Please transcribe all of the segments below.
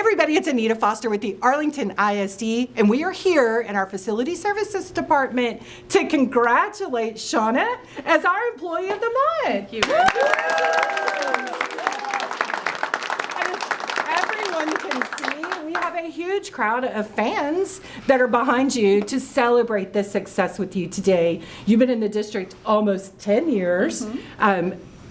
everybody, it's Anita Foster with the Arlington ISD, and we are here in our Facility Services Department to congratulate Shauna as our Employee of the Month. Thank you. As everyone can see, we have a huge crowd of fans that are behind you to celebrate this success with you today. You've been in the district almost 10 years.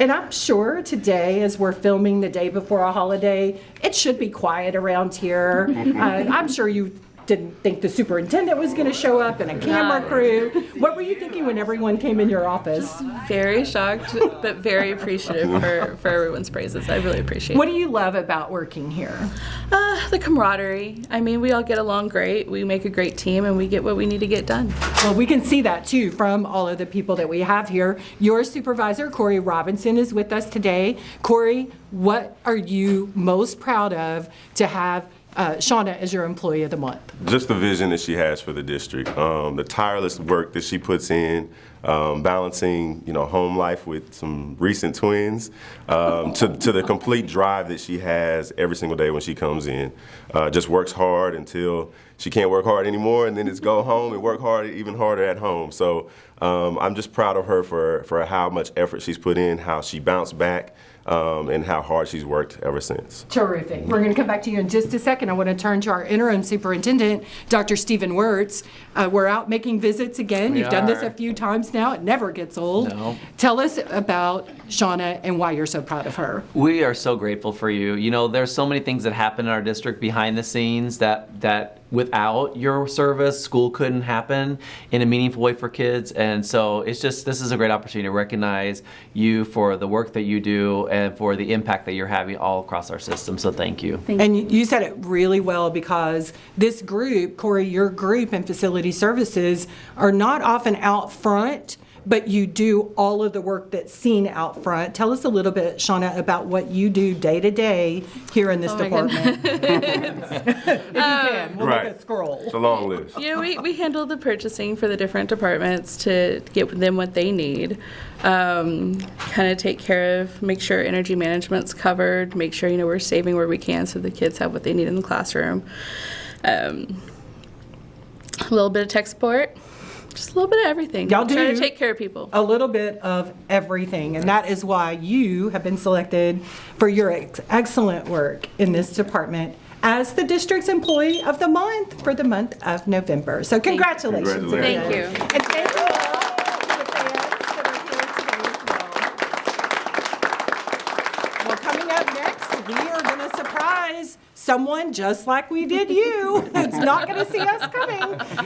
And I'm sure today, as we're filming the day before a holiday, it should be quiet around here. I'm sure you didn't think the superintendent was going to show up and a camera crew. What were you thinking when everyone came in your office? Very shocked, but very appreciative for everyone's praises. I really appreciate it. What do you love about working here? The camaraderie. I mean, we all get along great. We make a great team, and we get what we need to get done. Well, we can see that, too, from all of the people that we have here. Your supervisor, Corey Robinson, is with us today. Corey, what are you most proud of to have Shauna as your Employee of the Month? Just the vision that she has for the district, the tireless work that she puts in, balancing, home life with some recent twins, to the complete drive that she has every single day when she comes in. Just works hard until she can't work hard anymore, and then it's go home and work hard, even harder at home. So I'm just proud of her for how much effort she's put in, how she bounced back, and how hard she's worked ever since. Terrific. We're going to come back to you in just a second. I want to turn to our interim superintendent, Dr. Stephen Wirtz. We're out making visits again. You've done this a few times now. It never gets old. No. Tell us about Shauna and why you're so proud of her. We are so grateful for you. There's so many things that happen in our district behind the scenes that without your service, school couldn't happen in a meaningful way for kids. And so this is a great opportunity to recognize you for the work that you do and for the impact that you're having all across our system. So thank you. And you said it really well, because this group, Corey, your group in facility services are not often out front, but you do all of the work that's seen out front. Tell us a little bit, Shauna, about what you do day to day here in this department. If you can, we'll Right. look at scroll. It's a long list. We handle the purchasing for the different departments to get them what they need. Kind of take care of, make sure energy management's covered, make sure we're saving where we can so the kids have what they need in the classroom. A little bit of tech support. Just a little bit of everything. Y'all do Try to take care of people. a little bit of everything, and that is why you have been selected for your excellent work in this department as the district's Employee of the Month for the month of November. So congratulations. Congratulations. Thank you. And thank you all to the fans that are here today as well. Well, coming up next, we are going to surprise someone just like we did you. It's not going to see us coming.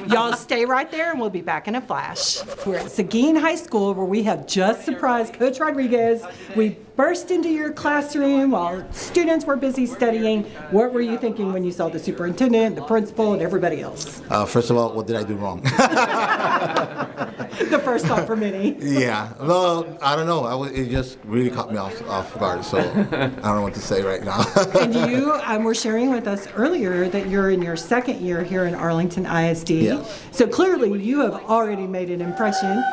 Y'all stay right there, and we'll be back in a flash. We're at Seguin High School, where we have just surprised Coach Rodriguez. We burst into your classroom while students were busy studying. What were you thinking when you saw the superintendent, the principal, and everybody else? First of all, what did I do wrong? The first thought for many. Yeah, well, I don't know. It just really caught me off guard, so I don't know what to say right now. And you were sharing with us earlier that you're in your second year here in Arlington ISD. Yes. So clearly you have already made an impression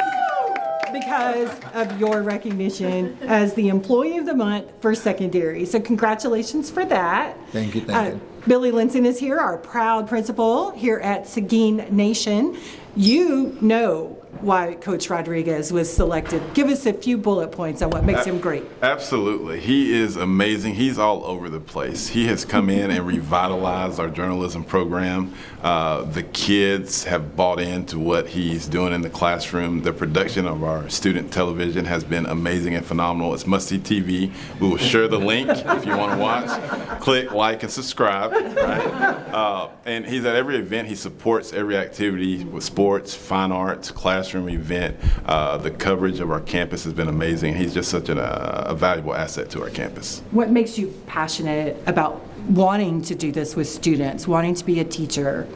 because of your recognition as the Employee of the Month for secondary. So congratulations for that. Thank you, thank you. Billy Linson is here, our proud principal here at Seguin Nation. You know why Coach Rodriguez was selected. Give us a few bullet points on what makes him great. Absolutely. He is amazing. He's all over the place. He has come in and revitalized our journalism program. The kids have bought into what he's doing in the classroom. The production of our student television has been amazing and phenomenal. It's Must See TV. We will share the link if you want to watch. Click, like, and subscribe. Right? And he's at every event. He supports every activity with sports, fine arts, classroom event. The coverage of our campus has been amazing. He's just such a valuable asset to our campus. What makes you passionate about wanting to do this with students, wanting to be a teacher?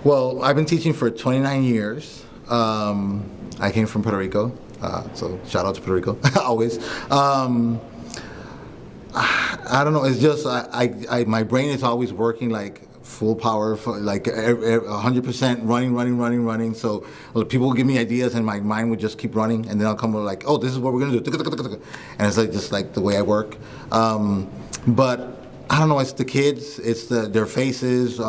Well, I've been teaching for 29 years. I came from Puerto Rico, so shout out to Puerto Rico, always. I don't know, it's just my brain is always working like full power, like 100% running. So people will give me ideas and my mind would just keep running, and then I'll come with this is what we're gonna do. And it's just like the way I work. But I don't know, it's the kids, it's their faces.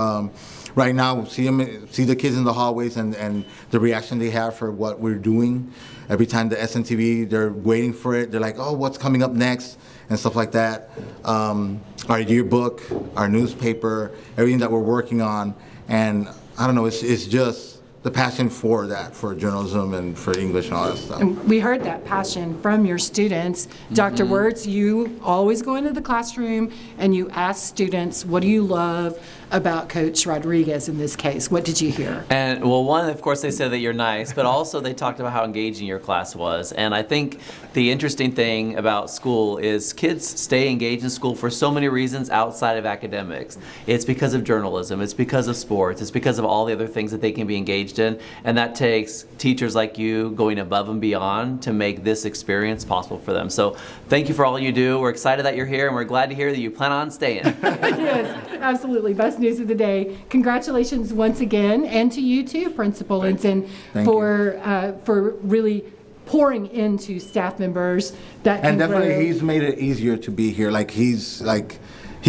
Right now, see the kids in the hallways and the reaction they have for what we're doing. Every time the SN-TV, they're waiting for it. They're like, oh, what's coming up next? And stuff like that. Our yearbook, our newspaper, everything that we're working on. And I don't know, it's just the passion for that, for journalism and for English and all that stuff. And we heard that passion from your students. Dr. Wirtz, you always go into the classroom and you ask students, what do you love about Coach Rodriguez in this case? What did you hear? And well, one, of course, they said that you're nice, but also they talked about how engaging your class was. And I think the interesting thing about school is kids stay engaged in school for so many reasons outside of academics. It's because of journalism, it's because of sports, it's because of all the other things that they can be engaged in. And that takes teachers like you going above and beyond to make this experience possible for them. So thank you for all you do. We're excited that you're here, and we're glad to hear that you plan on staying. Yes, absolutely. Best news of the day. Congratulations once again, and to you too, Principal Linton, for really pouring into staff members that can And definitely grow. he's made it easier to be here. He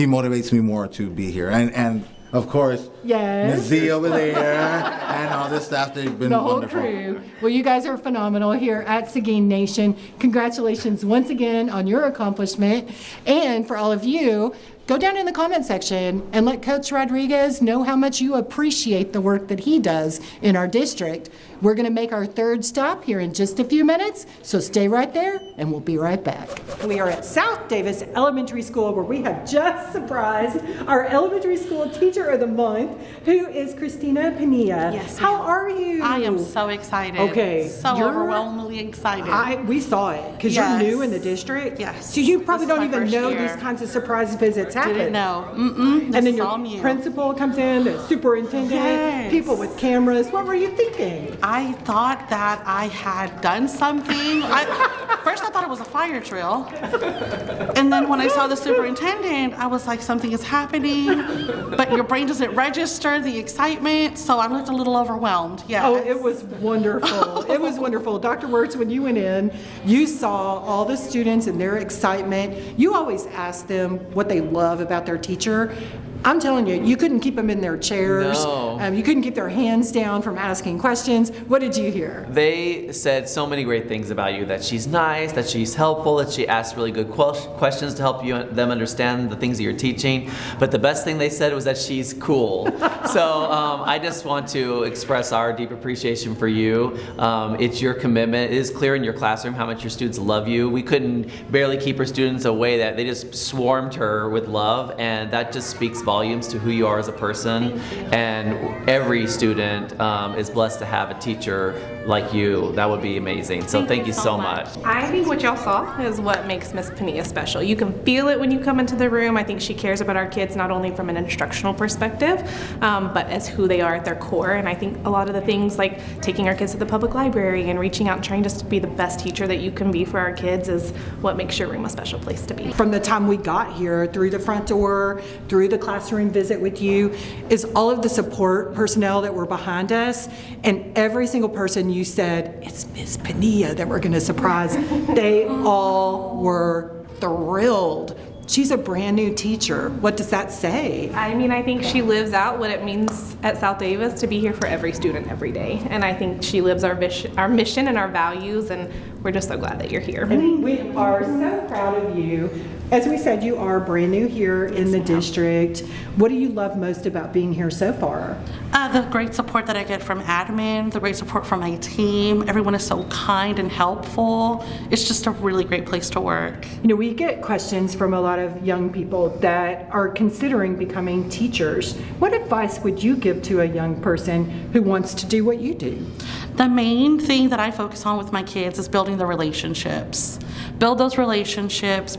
motivates me more to be here. And of course, Yes. Ms. Z over there and all this staff, they've been The whole wonderful. crew. Well, you guys are phenomenal here at Seguin Nation. Congratulations once again on your accomplishment. And for all of you, go down in the comment section and let Coach Rodriguez know how much you appreciate the work that he does in our district. We're going to make our third stop here in just a few minutes, so stay right there and we'll be right back. We are at South Davis Elementary School, where we have just surprised our elementary school teacher of the month, who is Cristina Pinilla. Yes, How ma'am. are you? I am so excited. Okay, So you're- overwhelmingly excited. We saw it because Yes. you're new in the district. Yes. So you probably This is don't my even first know year. these kinds of surprise visits happen. Didn't know. And This then is your all new. principal comes in, the superintendent, Yes. people with cameras. What were you thinking? I thought that I had done something. First I thought it was a fire drill. And then when I saw the superintendent, I was like, something is happening. But your brain doesn't register the excitement, so I looked a little overwhelmed. Yeah. Oh, it was wonderful. It was wonderful. Dr. Wirtz, when you went in, you saw all the students and their excitement. You always ask them what they love about their teacher. I'm telling you, you couldn't keep them in their chairs. No. You couldn't keep their hands down from asking questions. What did you hear? They said so many great things about you, that she's nice, that she's helpful, that she asks really good questions to help them understand the things that you're teaching. But the best thing they said was that she's cool. So I just want to express our deep appreciation for you. It's your commitment. It is clear in your classroom how much your students love you. We couldn't barely keep her students away. That they just swarmed her with love, and that just speaks volumes to who you are as a person. And every student is blessed to have a teacher like you. That would be amazing. So thank you so much. I think what y'all saw is what makes Miss Pinilla special. You can feel it when you come into the room. I think she cares about our kids not only from an instructional perspective, but as who they are at their core. And I think a lot of the things like taking our kids to the public library and reaching out and trying just to be the best teacher that you can be for our kids is what makes your room a special place to be. From the time we got here, through the front door, through the classroom visit with you, is all of the support personnel that were behind us, and every single person you said, it's Miss Pinilla that we're going to surprise. They all were thrilled. She's a brand new teacher. What does that say? I mean, I think she lives out what it means at South Davis to be here for every student every day. And I think she lives our mission and our values, and we're just so glad that you're here. And we are so proud of you. As we said, you are brand new here in the district. What do you love most about being here so far? The great support that I get from admin, the great support from my team. Everyone is so kind and helpful. It's just a really great place to work. You know, we get questions from a lot of young people that are considering becoming teachers. What advice would you give to a young person who wants to do what you do? The main thing that I focus on with my kids is building the relationships. Build those relationships,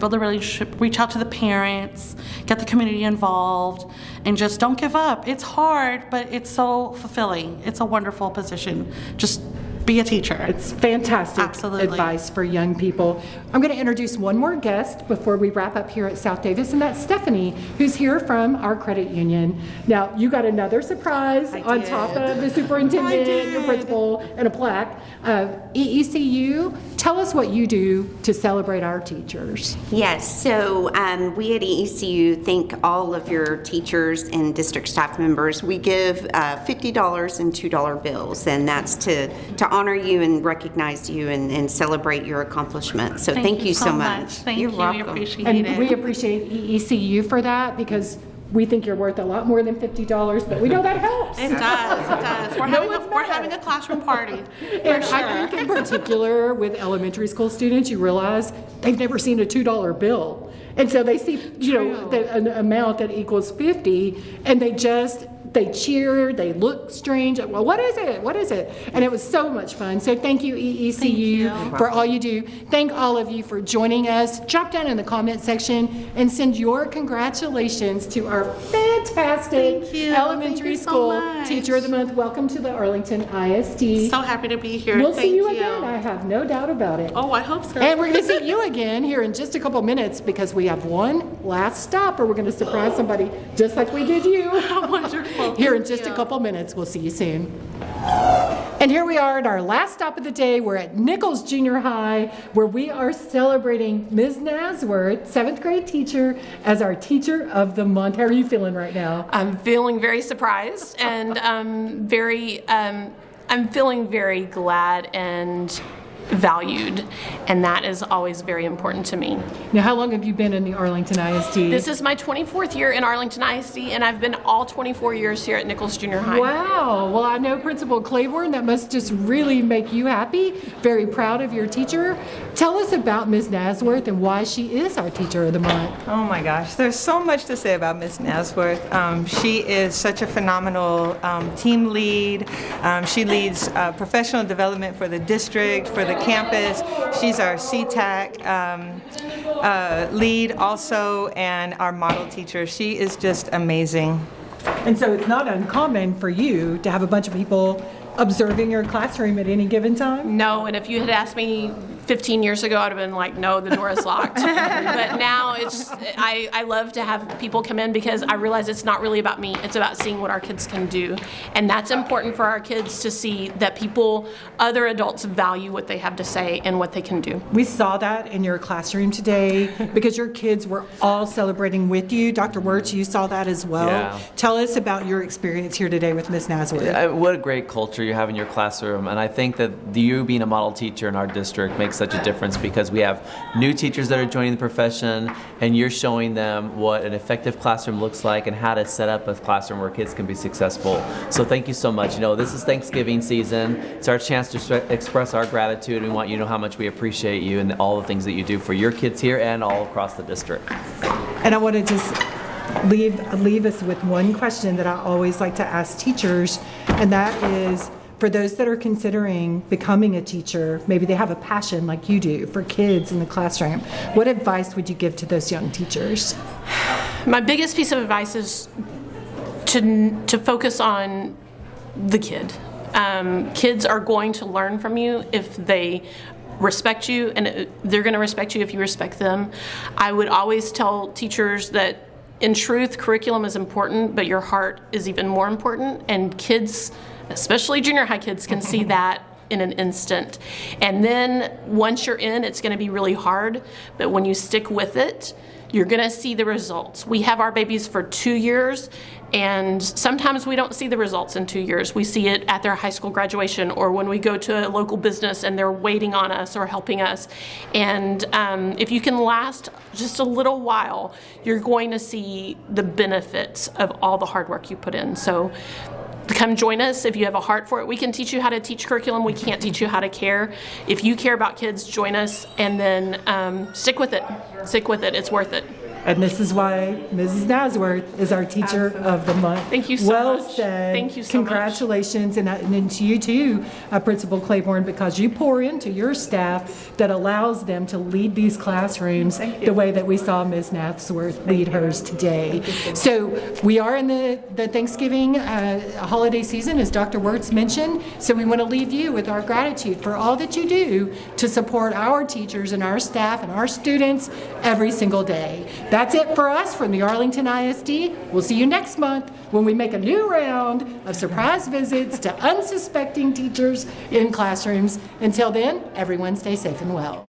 reach out to the parents, get the community involved, and just don't give up. It's hard, but it's so fulfilling. It's a wonderful position. Just Be a teacher. It's fantastic Absolutely. advice for young people. I'm going to introduce one more guest before we wrap up here at South Davis, and that's Stephanie, who's here from our credit union. Now, you got another surprise on top of the superintendent, your principal, and a plaque. EECU, tell us what you do to celebrate our teachers. Yes, so we at EECU thank all of your teachers and district staff members. We give $50 and $2 bills, and that's to honor you and recognize you and celebrate your accomplishments. So thank you so much. Thank You're you. welcome. We appreciate And it. we appreciate EECU for that, because we think you're worth a lot more than $50, but we know that helps. It does. It does. We're having a classroom party. And I think in particular with elementary school students, you realize they've never seen a $2 bill. And so they see, an amount that equals 50, and they cheer, they look strange. Well, what is it? What is it? And it was so much fun. So thank you, EECU, for all you do. Thank all of you for joining us. Drop down in the comment section and send your congratulations to our fantastic Thank you. elementary Thank you so school much. Teacher of the Month. Welcome to the Arlington ISD. So happy to be here. We'll Thank see you again. I have no doubt about it. Oh, I hope so. And we're going to see you again here in just a couple minutes, because we have one last stop, or we're going to surprise somebody just like we did you. Wonderful. Here in just a couple minutes. We'll see you soon. And here we are at our last stop of the day. We're at Nichols Junior High, where we are celebrating Ms. Nazworth, 7th grade teacher, as our Teacher of the Month. How are you feeling right now? I'm feeling very surprised, and I'm feeling very glad and valued, and that is always very important to me. Now, how long have you been in the Arlington ISD? This is my 24th year in Arlington ISD, and I've been all 24 years here at Nichols Junior High. Wow. Well, I know Principal Claiborne, that must just really make you happy. Very proud of your teacher. Tell us about Ms. Nazworth and why she is our Teacher of the Month. Oh my gosh, there's so much to say about Ms. Nazworth. She is such a phenomenal team lead. She leads professional development for the district, for the campus. She's our CTAC lead also, and our model teacher. She is just amazing. And so it's not uncommon for you to have a bunch of people observing your classroom at any given time? No, and if you had asked me 15 years ago, I'd have been like, no, the door is locked. But now I love to have people come in, because I realize it's not really about me. It's about seeing what our kids can do. And that's important for our kids to see, that other adults value what they have to say and what they can do. We saw that in your classroom today, because your kids were all celebrating with you. Dr. Wirtz, you saw that as well. Yeah. Tell us about your experience here today with Ms. Nazworth. What a great culture you have in your classroom, and I think that you being a model teacher in our district makes such a difference, because we have new teachers that are joining the profession, and you're showing them what an effective classroom looks like and how to set up a classroom where kids can be successful. So thank you so much. This is Thanksgiving season. It's our chance to express our gratitude. We want you to know how much we appreciate you and all the things that you do for your kids here and all across the district. And I want to just leave us with one question that I always like to ask teachers, and that is, for those that are considering becoming a teacher, maybe they have a passion like you do for kids in the classroom, what advice would you give to those young teachers? My biggest piece of advice is to focus on the kid. Kids are going to learn from you if they respect you, and they're going to respect you if you respect them. I would always tell teachers that, in truth, curriculum is important, but your heart is even more important, and kids, especially junior high kids, can see that in an instant. And then once you're in, it's going to be really hard, but when you stick with it, you're going to see the results. We have our babies for 2 years, and sometimes we don't see the results in 2 years. We see it at their high school graduation, or when we go to a local business and they're waiting on us or helping us. And if you can last just a little while, you're going to see the benefits of all the hard work you put in. So come join us if you have a heart for it. We can teach you how to teach curriculum. We can't teach you how to care. If you care about kids, join us, and then stick with it. Stick with it. It's worth it. And this is why Mrs. Nazworth is our Teacher of the Month. Thank you so well much. said. Thank you so much. Congratulations, and to you too, Principal Claiborne, because you pour into your staff that allows them to lead these classrooms the way that we saw Ms. Nazworth lead hers today. So we are in the Thanksgiving holiday season, as Dr. Wirtz mentioned, so we want to leave you with our gratitude for all that you do to support our teachers and our staff and our students every single day. That's it for us from the Arlington ISD. We'll see you next month when we make a new round of surprise visits to unsuspecting teachers in classrooms. Until then, everyone stay safe and well.